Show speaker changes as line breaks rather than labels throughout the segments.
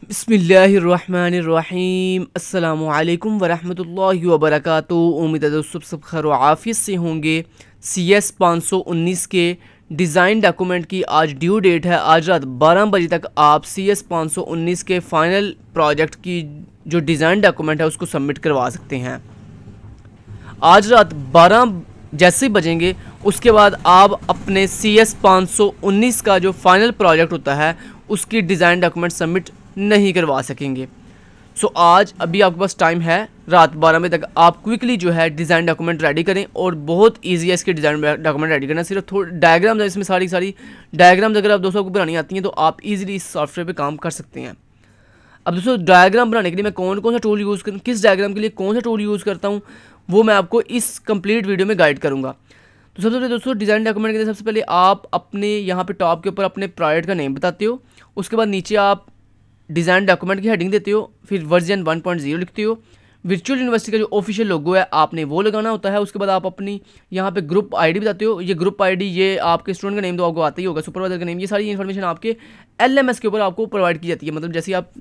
बिस्मिल्लाहिर्रहमानिर्रहीम अस्सलामुअलैकुम वरहमतुल्लाहि वबरकातुहू। उम्मीद है दोस्तों सब खैर व आफियत से होंगे। CS 519 के डिज़ाइन डॉक्यूमेंट की आज ड्यू डेट है। आज रात 12 बजे तक आप CS 519 के फ़ाइनल प्रोजेक्ट की जो डिज़ाइन डॉक्यूमेंट है उसको सबमिट करवा सकते हैं। आज रात 12 जैसे ही बजेंगे उसके बाद आप अपने CS 519 का जो फाइनल प्रोजेक्ट होता है उसकी डिज़ाइन डॉक्यूमेंट सबमिट नहीं करवा सकेंगे। आज अभी आपके पास टाइम है, रात 12 बजे तक आप क्विकली जो है डिज़ाइन डॉक्यूमेंट रेडी करें। और बहुत इजी है इसके डिज़ाइन डॉक्यूमेंट रेडी करना। सिर्फ थोड़ी डायग्राम्स है इसमें, सारी डायग्राम्स अगर आप दोस्तों को बनानी आती हैं तो आप इजीली इस सॉफ्टवेयर पे काम कर सकते हैं। अब दोस्तों डायग्राम बनाने के लिए मैं कौन कौन सा टूल यूज़ करूँ, किस डायग्राम के लिए कौन सा टूल यूज़ करता हूँ, वो मैं आपको इस कंप्लीट वीडियो में गाइड करूँगा। तो सबसे पहले दोस्तों डिज़ाइन डॉक्यूमेंट के लिए सबसे पहले आप अपने यहाँ पे टॉप के ऊपर अपने प्रोजेक्ट का नेम बताते हो। उसके बाद नीचे आप डिज़ाइन डॉक्यूमेंट की हेडिंग देते हो, फिर वर्जन 1.0 लिखते हो। वर्चुअल यूनिवर्सिटी का जो ऑफिशियल लोगो है आपने वो लगाना होता है। उसके बाद आप अपनी यहाँ पे ग्रुप आईडी बताते हो। ये ग्रुप आईडी, ये आपके स्टूडेंट का नेम तो आपको आता ही होगा, सुपरवाइजर का नेम, ये सारी इन्फॉर्मेशन आपके LMS के ऊपर आपको प्रोवाइड की जाती है। मतलब जैसे आप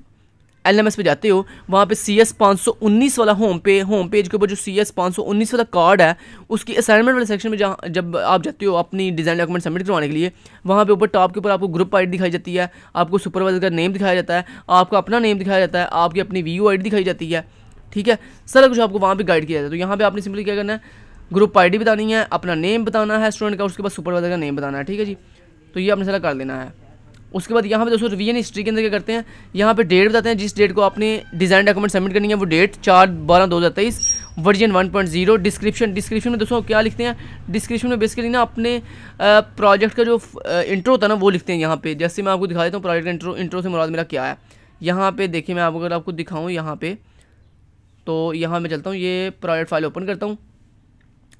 LMS पे जाते हो वहाँ पे CS 519 वाला होम पेज के ऊपर जो CS 519 वाला कार्ड है उसकी असाइनमेंट वाले सेक्शन में जहाँ जब आप जाते हो अपनी डिज़ाइन डॉक्यूमेंट सबमिट करवाने के लिए, वहाँ पे ऊपर टॉप के ऊपर आपको ग्रुप आईडी दिखाई जाती है, आपको सुपरवाइजर का नेम दिखाया जाता है, आपका अपना नेम दिखाया जाता है, आपकी अपनी VU ID दिखाई जाती है। ठीक है, सारा कुछ आपको वहाँ पर गाइड किया जाता है। तो यहाँ पर आपने सिंपली क्या करना है, ग्रुप ID बतानी है, अपना नेम बताना है स्टूडेंट का, उसके बाद सुपरवाइजर का नेम बताना है। ठीक है जी, तो ये आपने सारा कर लेना है। उसके बाद यहाँ पे दोस्तों रिवीजन हिस्ट्री के अंदर क्या करते हैं, यहाँ पे डेट बताते हैं, जिस डेट को आपने डिज़ाइन डॉक्यूमेंट सबमिट करनी है वो डेट 4/12/2023, वर्जन 1.0। डिस्क्रिप्शन में दोस्तों क्या लिखते हैं, डिस्क्रिप्शन में बेसिकली ना अपने प्रोजेक्ट का जो इंट्रो होता है ना वो लिखते हैं। यहाँ पे जैसे मैं आपको दिखा देता हूँ प्रोजेक्ट का इंट्रो से मुराद मेरा क्या है। यहाँ पे देखिए, मैं अगर आपको दिखाऊँ यहाँ पे, तो यहाँ मैं चलता हूँ, ये प्रोजेक्ट फाइल ओपन करता हूँ।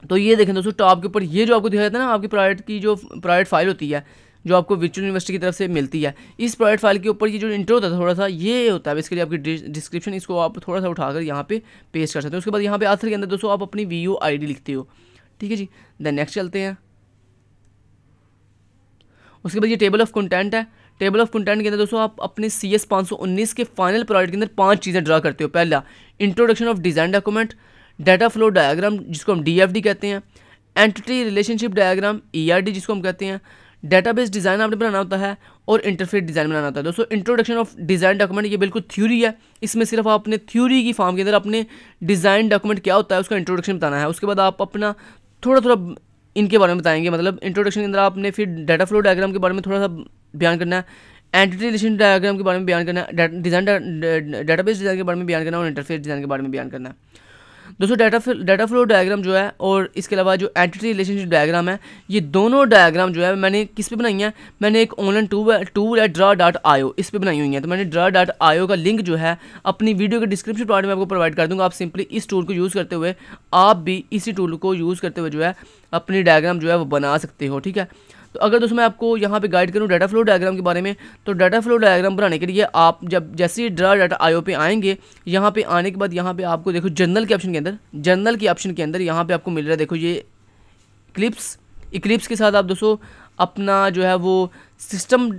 तो ये देखें दोस्तों टॉप के ऊपर ये जो आपको दिखाया जाता है ना, आपकी प्रोजेक्ट की जो प्रोजेक्ट फाइल होती है जो आपको वर्चुअल यूनिवर्सिटी की तरफ से मिलती है, इस प्रोजेक्ट फाइल के ऊपर ये जो इंट्रो होता है थोड़ा सा ये होता है बेसिकली आपकी डिस्क्रिप्शन। इसको आप थोड़ा सा उठाकर यहाँ पे पेस्ट कर सकते हो। उसके बाद यहाँ पे आथर के अंदर दोस्तों आप अपनी VU ID लिखते हो। ठीक है जी, देन नेक्स्ट चलते हैं। उसके बाद ये टेबल ऑफ कंटेंट है। टेबल ऑफ कंटेंट के अंदर दोस्तों आप अपने CS 519 के फाइनल प्रोजेक्ट के अंदर 5 चीज़ें ड्रा करते हो। पहला, introduction of design document, data flow diagram जिसको हम DFD कहते हैं, एंटिटी रिलेशनशिप डायग्राम ERD जिसको हम कहते हैं, डेटाबेस डिज़ाइन आपने बनाना होता है, और इंटरफेस डिज़ाइन बनाना होता है। दोस्तों इंट्रोडक्शन ऑफ डिज़ाइन डॉक्यूमेंट ये बिल्कुल थ्योरी है, इसमें सिर्फ आपने थ्योरी की फॉर्म के अंदर अपने डिज़ाइन डॉक्यूमेंट क्या होता है उसका इंट्रोडक्शन बताना है। उसके बाद आप अपना थोड़ा इनके बारे में बताएंगे। मतलब इंट्रोडक्शन के अंदर आपने फिर डाटा फ्लो डायग्राम के बारे में थोड़ा सा बयान करना है, एंटिटी रिलेशन डायग्राम के बारे में बयान करना है, डेटाबेस डिज़ाइन के बारे में बयान करना है, और इंटरफेस डिज़ाइन के बारे में बयान करना है। दोस्तों डाटा फ्लो डायग्राम जो है और इसके अलावा जो एंटिटी रिलेशनशिप डायग्राम है, ये दोनों डायग्राम जो है मैंने किस पे बनाई है, मैंने एक ऑनलाइन टूल है draw.io, इस पे बनाई हुई है। तो मैंने draw.io का लिंक जो है अपनी वीडियो के डिस्क्रिप्शन पार्ट में आपको प्रोवाइड कर दूंगा। आप सिंपली इस टूल को यूज़ करते हुए आप भी इसी टूल को यूज़ करते हुए जो है अपनी डायग्राम जो है वो बना सकते हो। ठीक है, तो अगर दोस्तों मैं आपको यहाँ पे गाइड करूँ डाटा फ्लो डायग्राम के बारे में, तो डाटा फ्लो डायग्राम बनाने के लिए आप जब जैसे ही draw.io पे आएंगे, यहाँ पे आने के बाद यहाँ पे आपको देखो जर्नल के ऑप्शन के अंदर यहाँ पे आपको मिल रहा है, देखो ये इक्लिप्स के साथ आप दोस्तों अपना जो है वो सिस्टम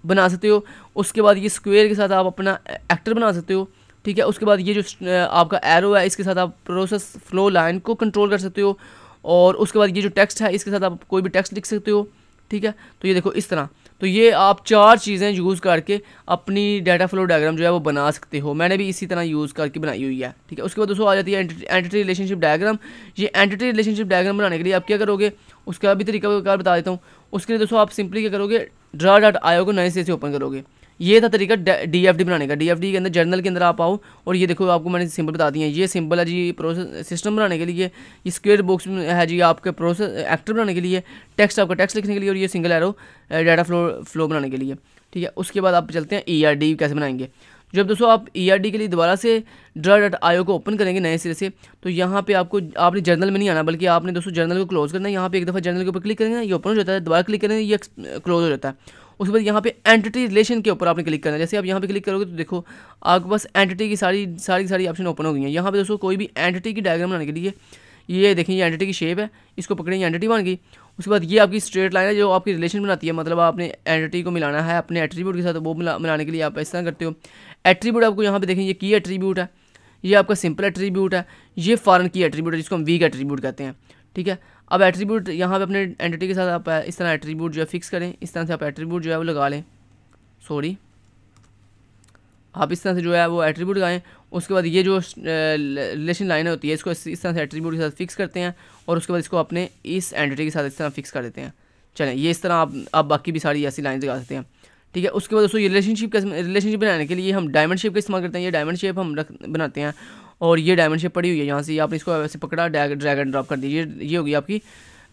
बना सकते हो। उसके बाद ये स्क्वेयर के साथ आप अपना एक्टर बना सकते हो। ठीक है, उसके बाद ये जो आपका एरो है इसके साथ आप प्रोसेस फ्लो लाइन को कंट्रोल कर सकते हो, और उसके बाद ये जो टेक्स्ट है इसके साथ आप कोई भी टेक्स्ट लिख सकते हो। ठीक है, तो ये देखो इस तरह, तो ये आप 4 चीज़ें यूज़ करके अपनी डाटा फ्लो डायग्राम जो है वो बना सकते हो। मैंने भी इसी तरह यूज़ करके बनाई हुई है। ठीक है, उसके बाद दोस्तों आ जाती है एंटिटी रिलेशनशिप डायग्राम। ये एंटिटी रिलेशनशिप डायग्राम बनाने के लिए आप क्या करोगे, उसका भी तरीका बता देता हूँ। उसके लिए दोस्तों आप सिंपली क्या करोगे, draw.io को नए से ओपन करोगे। ये था तरीका DFD बनाने का। DFD के अंदर जर्नल के अंदर आप आओ, और ये देखो आपको मैंने सिंबल बता दिए हैं। ये सिंबल है जी प्रोसेस सिस्टम बनाने के लिए, ये स्क्वायर बॉक्स है जी आपके प्रोसेस एक्टर बनाने के लिए, टेक्स्ट आपका टेक्स्ट लिखने के लिए, और ये सिंगल एरो डाटा फ्लो बनाने के लिए। ठीक है, उसके बाद आप चलते हैं ERD कैसे बनाएंगे। जब दोस्तों आप ERD के लिए दोबारा से draw.io को ओपन करेंगे नए सिरे से, तो यहाँ पे आपने जर्नल में नहीं आना, बल्कि आपने दोस्तों जर्नल को क्लोज करना है। यहाँ पे एक दफ़ा जर्नल के ऊपर क्लिक करेंगे, ये ओपन हो जाता है, दोबारा क्लिक करेंगे ये क्लोज हो जाता है। उसके बाद यहाँ पे एंटिटी रिलेशन के ऊपर आपने क्लिक करना है। जैसे आप यहाँ पे क्लिक करोगे तो देखो आपके पास एंटिटी की सारी ऑप्शन ओपन हो गई हैं। यहाँ पे दोस्तों कोई भी एंटिटी की डायग्राम बनाने के लिए ये देखें, ये एंटिटी की शेप है, इसको पकड़ेंगे एंटिटी बन गई। उसके बाद ये आपकी स्ट्रेट लाइन है जो आपकी रिलेशन बनाती है, मतलब आपने एंटिटी को मिलाना है अपने एट्रीब्यूट के साथ, वो मिलाने के लिए आप इस तरह करते हो। एट्रीब्यूट आपको यहाँ पे देखें ये की एट्रीब्यूट है, ये आपका सिंपल एट्रीब्यूट है, ये फॉरेन की एट्रीब्यूट है जिसको हम वीक एट्रीब्यूट कहते हैं। ठीक है, अब एट्रीब्यूट यहाँ पे अपने एंटिटी के साथ आप इस तरह एट्रीब्यूट जो है फिक्स करें, इस तरह से आप एट्रीब्यूट जो है वो लगा लें, सॉरी आप इस तरह से जो है वो एट्रीब्यूट लगाएं। उसके बाद ये जो रिलेशन लाइन होती है इसको इस तरह से एट्रीब्यूट के साथ फिक्स करते हैं और उसके बाद इसको अपने इस एंटिटी के साथ इस तरह फिक्स कर देते हैं। चलें, ये इस तरह आप बाकी भी सारी ऐसी लाइन लगा सकते हैं। ठीक है, उसके बाद दोस्तों ये रिलेशनशिप बनाने के लिए हम डायमंड शेप का इस्तेमाल करते हैं। ये डायमंड शेप हम बनाते हैं और ये डायमंड शेप पड़ी हुई है, यहाँ से आपने इसको वैसे पकड़ा, ड्रैग एंड ड्रॉप कर दीजिए, ये होगी आपकी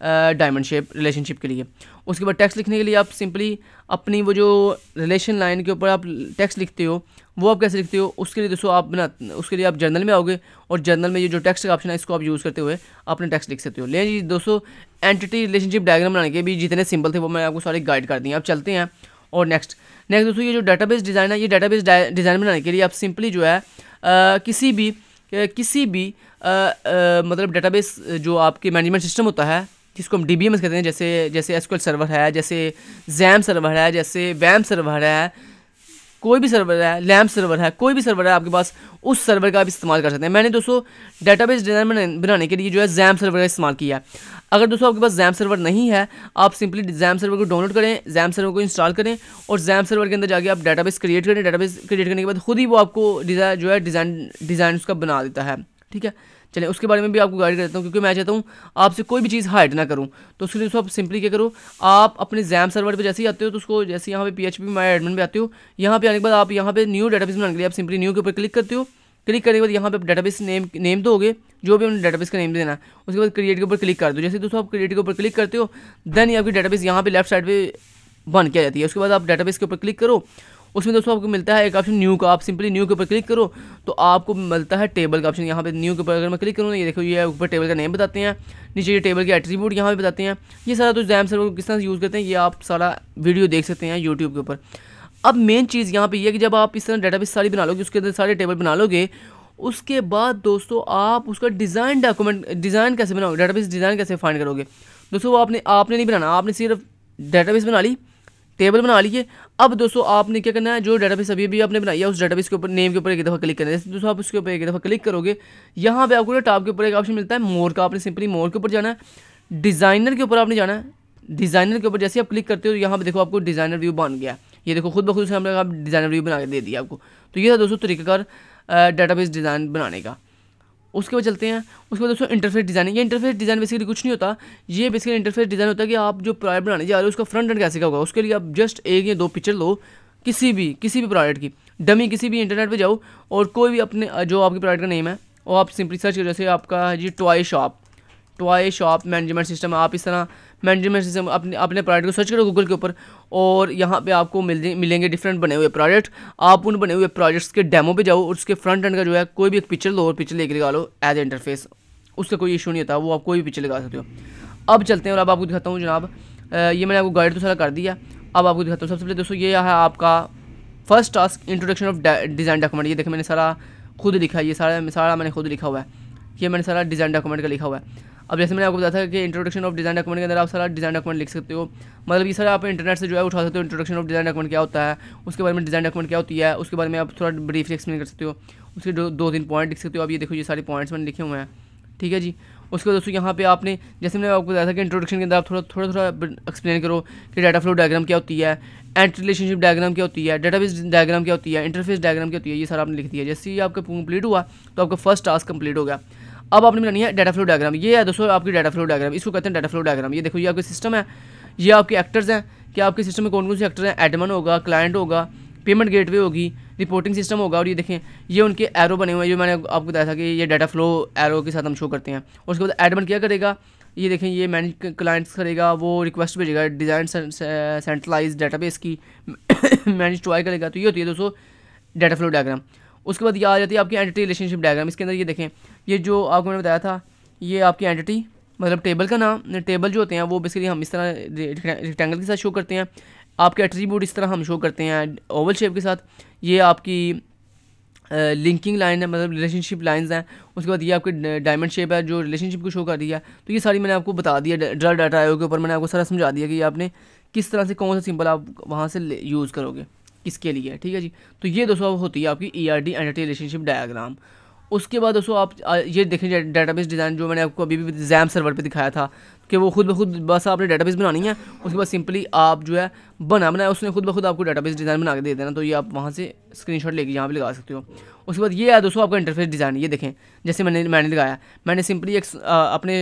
डायमंड शेप रिलेशनशिप के लिए। उसके बाद टेक्स्ट लिखने के लिए आप सिंपली अपनी वो जो रिलेशन लाइन के ऊपर आप टेक्स्ट लिखते हो वो आप कैसे लिखते हो, उसके लिए दोस्तों उसके लिए आप जर्नल में आओगे और जर्नल में ये जो टेक्स्ट का ऑप्शन है इसको आप यूज़ करते हुए अपने टेक्स्ट लिख सकते हो। लेकिन जी दोस्तों एंटिटी रिलेशनशिप डायग्राम बनाने के भी जितने सिंबल थे वो मैं आपको सारे गाइड कर दिए। आप चलते हैं और नेक्स्ट दोस्तों ये जो डाटाबेस डिज़ाइन है, ये डाटाबेस डिज़ाइन बनाने के लिए आप सिंपली जो है किसी भी मतलब डाटाबेस जो आपके मैनेजमेंट सिस्टम होता है जिसको हम DBMS कहते हैं, जैसे SQL सर्वर है, जैसे जैम सर्वर है, जैसे वैम सर्वर है, कोई भी सर्वर है, लैम्प सर्वर है, कोई भी सर्वर है आपके पास, उस सर्वर का आप इस्तेमाल कर सकते हैं। मैंने दोस्तों डाटाबेस डिज़ाइन बनाने के लिए जो है जैम सर्वर का इस्तेमाल किया है। अगर दोस्तों आपके पास जैम सर्वर नहीं है, आप सिंपली जैम सर्वर को डाउनलोड करें, जैम सर्वर को इंस्टॉल करें और जैम सर्वर के अंदर जाके आप डाटाबेस क्रिएट करें। डाटाबेस क्रिएट करने के बाद खुद ही वो आपको डिज़ाइन उसका बना देता है। ठीक है, चलिए उसके बारे में भी आपको गाइड करता हूँ क्योंकि मैं चाहता हूँ आपसे कोई भी चीज़ हाइड ना करूँ। तो उसके लिए दोस्तों आप सिंपली क्या करो, आप अपने जैम सर्वर पे जैसे ही आते हो तो उसको जैसे यहाँ पे PHP माई एडमिन पे आते हो, यहाँ पे आने के बाद आप यहाँ पे न्यू डाटाबेस बनाने के लिए आप सिंपली न्यू के ऊपर क्लिक करते हो। क्लिक करने के बाद यहाँ पे डाटाबेस नेम दोगे, जो भी हमने डाटाबेस का नेम देना है। उसके बाद क्रिएट के ऊपर क्लिक कर दो। जैसे दोस्तों आप क्रिएट के ऊपर क्लिक करते हो देन ये आपकी डाटाबेस यहाँ पे लेफ्ट साइड पे बन के आ जाती है। उसके बाद आप डाटाबेस के ऊपर क्लिक करो, उसमें दोस्तों आपको मिलता है एक ऑप्शन न्यू का। आप सिंपली न्यू के ऊपर क्लिक करो तो आपको मिलता है टेबल का ऑप्शन। यहाँ पे न्यू के ऊपर अगर मैं क्लिक करूँ ये देखो ये ऊपर टेबल का नेम बताते हैं, नीचे ये टेबल के एट्रीब्यूट यहाँ पे बताते हैं। ये सारा तो जैम सर्वर को किस तरह से यूज़ करते हैं ये आप सारा वीडियो देख सकते हैं यूट्यूब के ऊपर। अब मेन चीज़ यहाँ पे ये है कि जब आप इस तरह डाटाबेस सारी बना लोगे, उसके अंदर सारे टेबल बना लोगे, उसके बाद दोस्तों आप उसका डिज़ाइन कैसे बनाओगे, डाटाबेस डिज़ाइन कैसे फाइंड करोगे। दोस्तों वो आपने नहीं बनाना, आपने सिर्फ डाटाबेस बना ली, टेबल बना लिए। अब दोस्तों आपने क्या करना है, जो डाटाबेस अभी भी आपने बनाई है उस डाटाबेस के ऊपर नेम के ऊपर एक दफ़ा क्लिक करना है। जैसे दोस्तों आप उसके ऊपर एक दफ़ा क्लिक करोगे, यहाँ पे आपको टॉप के ऊपर एक ऑप्शन मिलता है मोर का। आपने सिंपली मोर के ऊपर जाना है, डिज़ाइनर के ऊपर आपने जाना है। डिज़ाइनर के ऊपर जैसे आप क्लिक करते हो यहाँ पे देखो आपको डिज़ाइनर व्यू बन गया। ये देखो खुद ब खुद से हमने आप डिज़ाइनर व्यू बना के दे दिया आपको। तो ये था दोस्तों तरीक़ाकार डाटाबेस डिज़ाइन बनाने का। उसके बाद चलते हैं, उसके बाद दोस्तों इंटरफेस डिज़ाइन। ये इंटरफेस डिज़ाइन बेसिकली कुछ नहीं होता, ये बेसिकली इंटरफेस डिज़ाइन होता है कि आप जो प्रोडक्ट बनाने जा रहे हो उसका फ्रंट एंड कैसे का होगा। उसके लिए आप जस्ट एक या दो पिक्चर लो किसी भी प्रोडक्ट की, डमी किसी भी इंटरनेट पे जाओ और कोई भी अपने जो आपके प्रोडक्ट का नेम है वो आप सिंपली सर्च करो। जैसे आपका जी टॉय शॉप मैनेजमेंट सिस्टम, आप इस तरह मैनेजमेंट सिस्टम अपने प्रोडक्ट को सर्च करो गूगल के ऊपर और यहाँ पे आपको मिलेंगे डिफरेंट बने हुए प्रोडक्ट। आप उन बने हुए प्रोडक्ट्स के डेमो पे जाओ और उसके फ्रंट एंड का जो है कोई भी एक पिक्चर लो और पिक्चर लेके लगा लो एज इंटरफेस, उसका कोई इशू नहीं होता, वो आप कोई भी पिक्चर लगा सकते हो। अब चलते हैं और अब आपको दिखाता हूँ जनाब, ये मैंने आपको गाइड तो सारा कर दिया। अब आपको दिखाता हूँ सबसे पहले दोस्तों ये है आपका first task introduction of design document. ये देखो मैंने सारा खुद लिखा है, ये सारा मैंने खुद लिखा हुआ है, ये मैंने सारा डिज़ाइन डॉक्यूमेंट का लिखा हुआ है। अब जैसे मैंने आपको बताया था कि इंट्रोडक्शन ऑफ डिज़ाइन डॉक्यूमेंट के अंदर आप सारा डिज़ाइन डॉक्यूमेंट लिख सकते हो, मतलब ये सारा आप इंटरनेट से जो है उठा सकते हो। इंट्रोडक्शन ऑफ डिज़ाइन डॉक्यूमेंट क्या होता है, उसके बारे में डिज़ाइन डॉक्यूमेंट क्या होती है, उसके बारे में आप थोड़ा ब्रीफली एक्सप्लेन कर सकते हो, उसके दो तीन पॉइंट लिख सकते हो। अब ये देखो ये सारे पॉइंट्स मैंने लिखे हुए हैं, ठीक है जी। उसके बाद दोस्तों यहाँ पे आपने जैसे मैंने आपको बताया था कि इंट्रोडक्शन के अंदर आप थोड़ा एक्सप्लेन करो कि डाटा फ्लो डायग्राम क्या होती है, एंड रिलेशनशिप डायग्राम क्या होती है, डाटाबेस डायग्राम क्या होती है, इंटरफेस डायग्राम क्या होती है, ये सारा आपने लिख दिया। जैसे ही आपका कंप्लीट हुआ तो आपका फर्स्ट टास्क कंप्लीट हो गया। अब आपने बनानी है डाटा फ्लो डायग्राम। ये है दोस्तों आपकी डाटा फ्लो डायग्राम, इसको कहते हैं डाटा फ्लो डायग्राम। ये देखो ये आपका सिस्टम है, ये आपके एक्टर्स हैं कि आपके सिस्टम में कौन कौन से एक्टर हैं, एडमिन होगा, क्लाइंट होगा, पेमेंट गेटवे होगी, रिपोर्टिंग सिस्टम होगा। और ये देखें ये उनके एरो बने हुए हैं जो मैंने आपको बताया था कि ये डाटा फ्लो एरो के साथ हम शो करते हैं। उसके बाद एडमिन क्या करेगा, ये देखें ये मैनेज क्लाइंट्स करेगा, वो रिक्वेस्ट भेजेगा डिज़ाइन सेंट्रलाइज डाटाबेस की मैनेज ट्राई करेगा। तो ये होती है दोस्तों डाटा फ्लो डायग्राम। उसके बाद ये आ जाती है आपकी एंटिटी रिलेशनशिप डायग्राम। इसके अंदर ये देखें ये जो आपको मैंने बताया था ये आपकी एंटिटी मतलब टेबल का नाम, टेबल जो होते हैं वो बेसिकली हम इस तरह रेक्टेंगल के साथ शो करते हैं। आपके एट्रीब्यूट इस तरह हम शो करते हैं ओवल शेप के साथ। ये आपकी लिंकिंग लाइन है मतलब रिलेशनशिप लाइंस हैं। उसके बाद ये आपकी डायमंड शेप है जो रिलेशनशिप को शो कर दिया। तो ये सारी मैंने आपको बता दिया ड्रा डाटा आयोग के ऊपर मैंने आपको सारा समझा दिया कि आपने किस तरह से कौन सा सिंबल आप वहाँ से यूज़ करोगे। किसके लिए है, ठीक है जी। तो ये दोस्तों होती है आपकी ERD एंटिटी रिलेशनशिप डायग्राम। उसके बाद दोस्तों आप ये देखें डेटाबेस डिज़ाइन जो मैंने आपको अभी भी XAMPP सर्वर पे दिखाया था कि वो खुद ब खुद बस आपने डेटाबेस बनानी है, उसके बाद सिंपली आप जो है बनाया उसने खुद ब खुद आपको डेटाबेस डिज़ाइन बना के दे देना। तो ये आप वहाँ से स्क्रीनशॉट लेके यहाँ पे लगा सकते हो। उसके बाद ये है दोस्तों आपका इंटरफेस डिज़ाइन। ये देखें जैसे मैंने लगाया, मैंने सिंपली अपने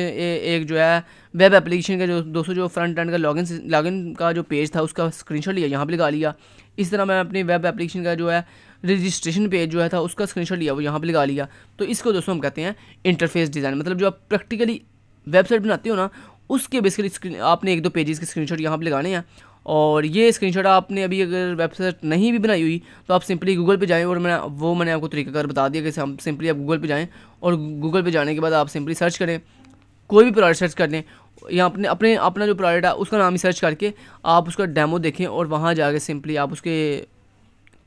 एक जो है वेब एप्लीकेशन का जो दोस्तों जो फ्रंट एंड का लॉगिन का जो पेज था उसका स्क्रीनशॉट लिया, यहाँ पे लगा लिया। इस तरह मैं अपनी वेब एप्लीकेशन का जो है रजिस्ट्रेशन पेज जो है था उसका स्क्रीनशॉट लिया, वो यहाँ पे लगा लिया। तो इसको दोस्तों हम कहते हैं इंटरफेस डिज़ाइन। मतलब जो आप प्रैक्टिकली वेबसाइट बनाते हो ना, उसके बेसिकली आपने 1-2 पेजेस के स्क्रीनशॉट यहाँ पे लगाने हैं। और ये स्क्रीनशॉट आपने अभी अगर वेबसाइट नहीं भी बनाई हुई तो आप सिंपली गूगल पे जाएं, और मैंने आपको तरीकाकार बता दिया कि हम सिंपली आप गूगल पे जाएं, और गूगल पे जाने के बाद आप सिंपली सर्च करें, कोई भी प्रोडक्ट सर्च कर लें या अपना जो प्रोडक्ट है उसका नाम ही सर्च करके आप उसका डेमो देखें, और वहाँ जाके सिंपली आप उसके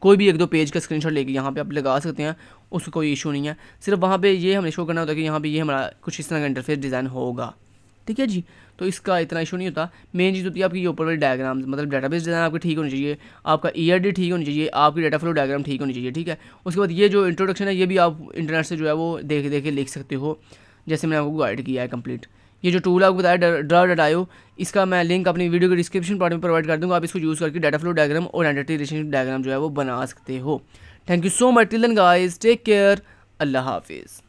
कोई भी 1-2 पेज का स्क्रीनशॉट लेके यहाँ पे आप लगा सकते हैं, उसका कोई इशू नहीं है। सिर्फ वहाँ पे ये हमें शो करना होता है कि यहाँ पे ये हमारा कुछ इस तरह का इंटरफेस डिज़ाइन होगा, ठीक है जी। तो इसका इतना इशू नहीं होता। मेन चीज़ होती है आपकी ये ऊपर वाली डायग्राम्स, मतलब डेटाबेस डिज़ाइन आपकी ठीक होनी चाहिए, आपका ERD ठीक होनी चाहिए, आपकी डाटा फ्लो डायग्राम ठीक होनी चाहिए, ठीक है। उसके बाद ये जो इंट्रोडक्शन है ये भी आप इंटरनेट से जो है वो देख के लिख सकते हो, जैसे मैंने आपको गाइड किया है कंप्लीट। ये जो टूल आपको बताया Draw.io, इसका मैं लिंक अपनी वीडियो के डिस्क्रिप्शन पार्ट में प्रोवाइड कर दूंगा। आप इसको यूज़ करके डाटा फ्लो डायग्राम और एंटिटी रिलेशनशिप डायग्राम जो है वो बना सकते हो। Thank you so much. Till then guys, take care, अल्लाह हाफिज़।